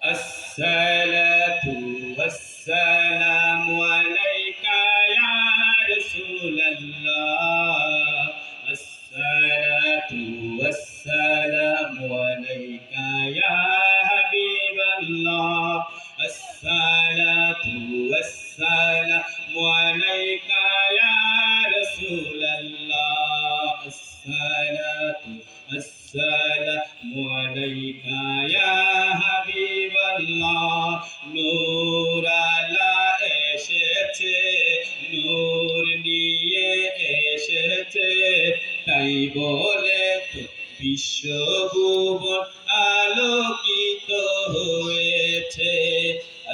الصلاة والسلام عليك يا رسول الله. الصلاة والسلام عليك يا حبيب الله. الصلاة والسلام عليك يا رسول الله. الصلاة والسلام عليك يا حبيب الله. নূর আলা এসেছে, নূর নিয়ে এসেছে, তাই বলে তো বিশ্বভুবন আলোকিত হয়েছে।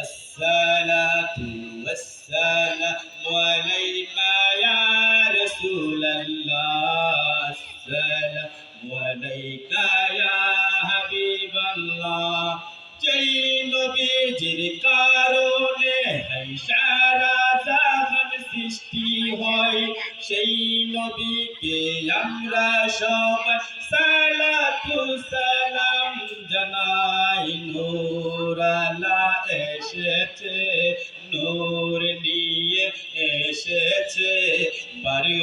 আসসালাতু ওয়াসসালামু আলাইকা ইয়া রাসূলাল্লাহ। আসসালামু আলাইকা ইয়া হাবিবাল্লাহ। যেই নবীজির কারণে সারা জাহান সৃষ্টি হয়, সেই নবীকে আমরা সবাই সালাতু সালাম জানাই। নূর আলা এসেছে, নূর নিয়ে এসেছে, বারে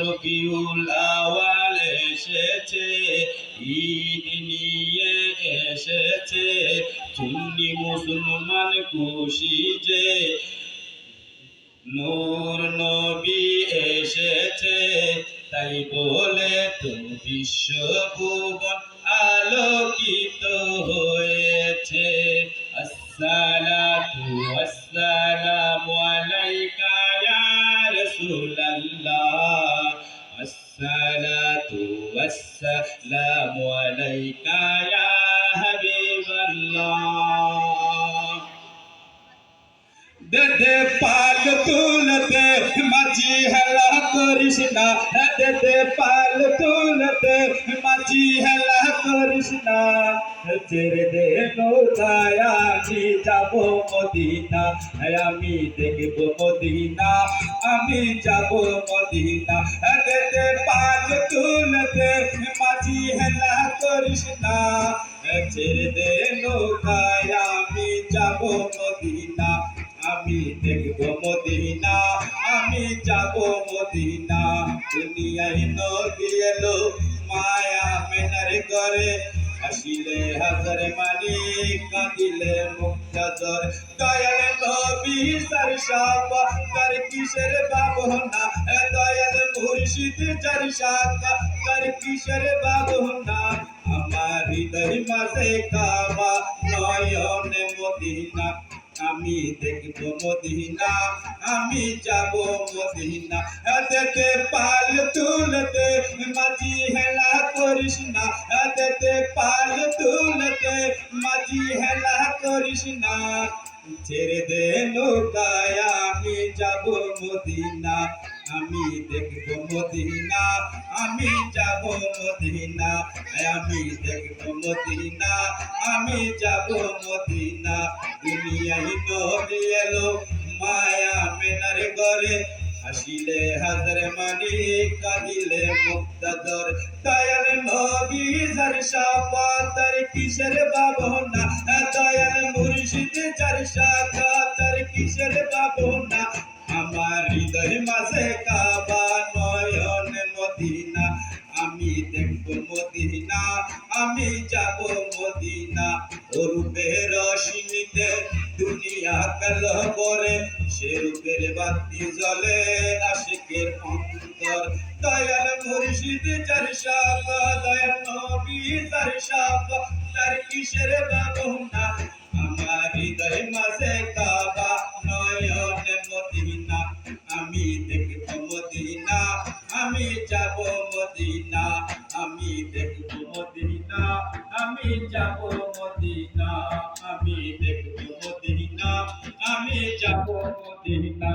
রবিউল আওয়াল এসেছে, ঈদ নিয়ে এসেছে, সুন্নি মুসলমান খুশি যে নূর নবী এসেছে, তাই বলে তো বিশ্বভুবন আলোকিত হয়েছে। আসসালাতু ওয়াসসালামু আলাইকা ইয়া রাসূলাল্লাহ। আসসালাতু ওয়াসসালামু আলাইকা ইয়া হাবিবাল্লাহ। দে পাল তুলতে মাঝি হেলা করিস না, দে পাল তুলতে মাঝি হেলা করিস না, ছেড়ে দে নৌকায় আমি যাব মদিনা, আমি দেখব মদিনা, আমি যাব মদিনা। দে পাল তুলতে মাঝি হেলা করিস না, ছেড়ে দে নৌকায় আমি যাব মদিনা, আমি দেখব মদিনা, আমি যাব মদিনা। দুনিয়ায় নবী এলো মায়া মেনার করে, হাসিলে হাজার মানি কাঁদিলে মুক্তাদর। দয়াল নবী সরসাব তার কিসের ভাবনা, দয়াল মুর্শিদ জরসাদ তার কিসের ভাবনা। আমার হৃদয় মাঝে কাবা নয়নে মদিনা, আমি দেখব মদিনা, আমি যাব মদিনা। দে পাল তুলতে মাঝি হেলা করিস না, দে পাল তুলতে মাঝি হেলা করিস না, ছেড়ে দে নৌকায় আমি যাব মদিনা, আমি দেখব মদিনা, আমি যাব মদিনা, আমি দেখব মদিনা, আমি যাব মদিনা। দুনিয়ায় নবী এলো মায়া মেনার ঘরে, হাসিলে হাজার মানি কাঁদিলে মুক্তাদর। দয়াল নবী জরসাব তার কিসের ভাবনা, দয়াল মুর্শিদ জরসাদ তার কিসের ভাবনা। আমার হৃদয় মাঝে কাবা নয়নে মদিনা, আমি দেখব মদিনা, আমি যাব মদিনা। রূপের রশ্মিতে দুনিয়া কাল করে, সে রূপের বাতি জ্বলে আশিকের অন্তর। দয়াল মুর্শিদ জরসাব দয়াল নবী জরসাব তার কিসের ভাবনা। আমার হৃদয় মাঝে কাবা নয়নে মদিনা, আমি দেখব মদিনা, আমি যাব মদিনা, আমি দেখব মদিনা, আমি যাব মদিনা, আমি দেখব মদিনা, আমি যাব মদিনা,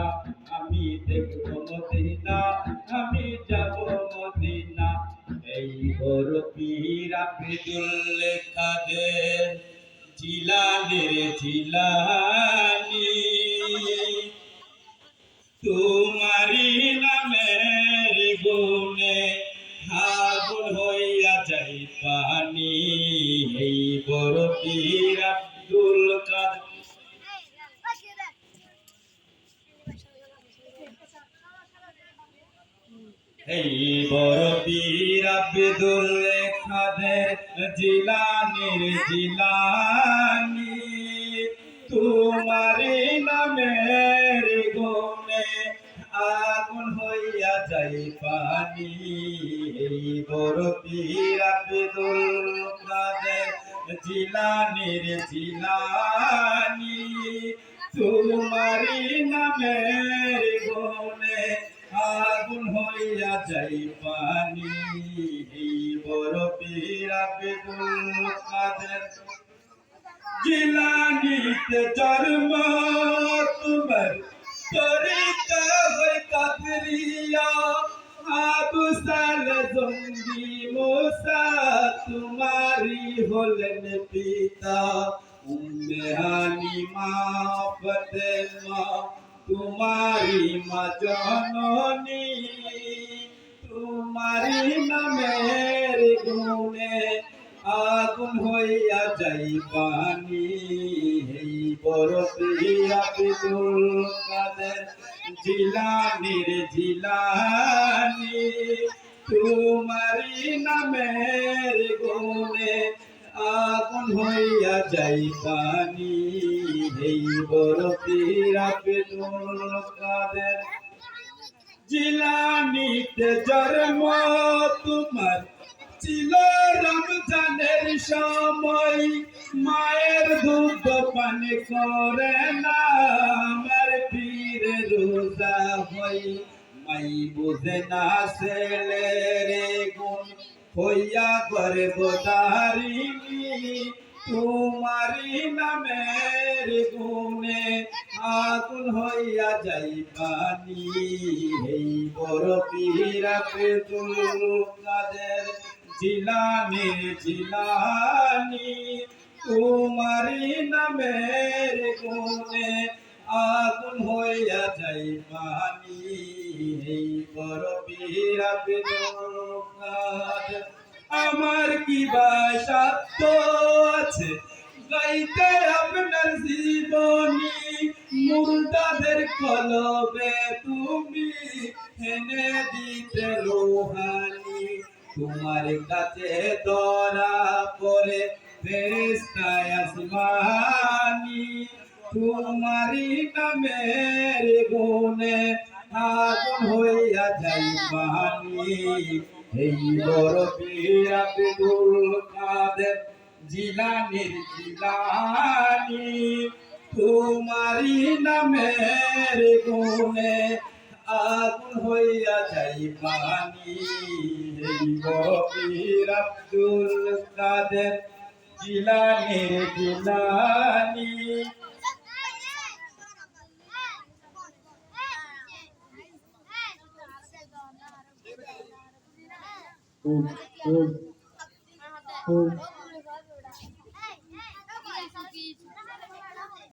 আমি দেখব মদিনা, আমি যাব মদিনা। এই বড় পীর আব্দুল কাদের জিলানের জিলানি, তোমারি নামের গুণে আগুন হইয়া যাই পানি। এই বড় পীর আব্দুল এই বড় পীর আব্দুল কাদের জিলানীর জিলানী তোমারি নামের গুণে আগুন হইয়া যাই পানি এই বড় পীর আব্দুল কাদের জিলানীর জিলানী তোমারি নামের গুণে আগুন হইয়া যাই পানি এই বড় পীর আব্দুল কাদের জিলানীতে জন্ম তোমার তরিকা হয় কাদরিয়া আবু সাল জঙ্গি মোসা তোমারি হলেন পিতা উম্মে হালিমা ফাতেমা তোমারি মা জননী তোমারি নামের গুণে আগুন হইয়া যাই পানি এই বড় পীর আব্দুল কাদের জিলানীর জিলানী তোমারি নামের গুণে আগুন হইয়া যাই পানি এই বড় পীর আব্দুল কাদের জিলানীতে জন্ম তোমার ছিল রমজানের সময় মায়ের দুধ পান করে না আমার পীর রোজা হই মাই বুঝে না ছেলের গুণ হইয়া করে বোধারিণী তোমারি নামের গুণে আগুন হইয়া যাই পানি এই বড় পীর আব্দুল কাদের জিলানীর জিলানী তোমারি নামের গুণে আগুন হইয়া যাই পানি এই বড় পীর আব্দুল কাদের আমার কি বাসাত্য আছে গাইতে আপনার জীবনী মুর্দাদের কলবে তুমি এনে দিতে রোহানি তোমার কাছে ধরা পড়ে ফেরেশতায় আসমানি তোমারি নামের গুণে আগুন হইয়া যাই পানি এই বড় পীর আব্দুল কাদের জিলানীর জিলানী তোমারি নামের গুণে আগুন হইয়া যাই পানি এই বড় পীর আব্দুল কাদের জিলানীর জিলানী খুব খুব খুব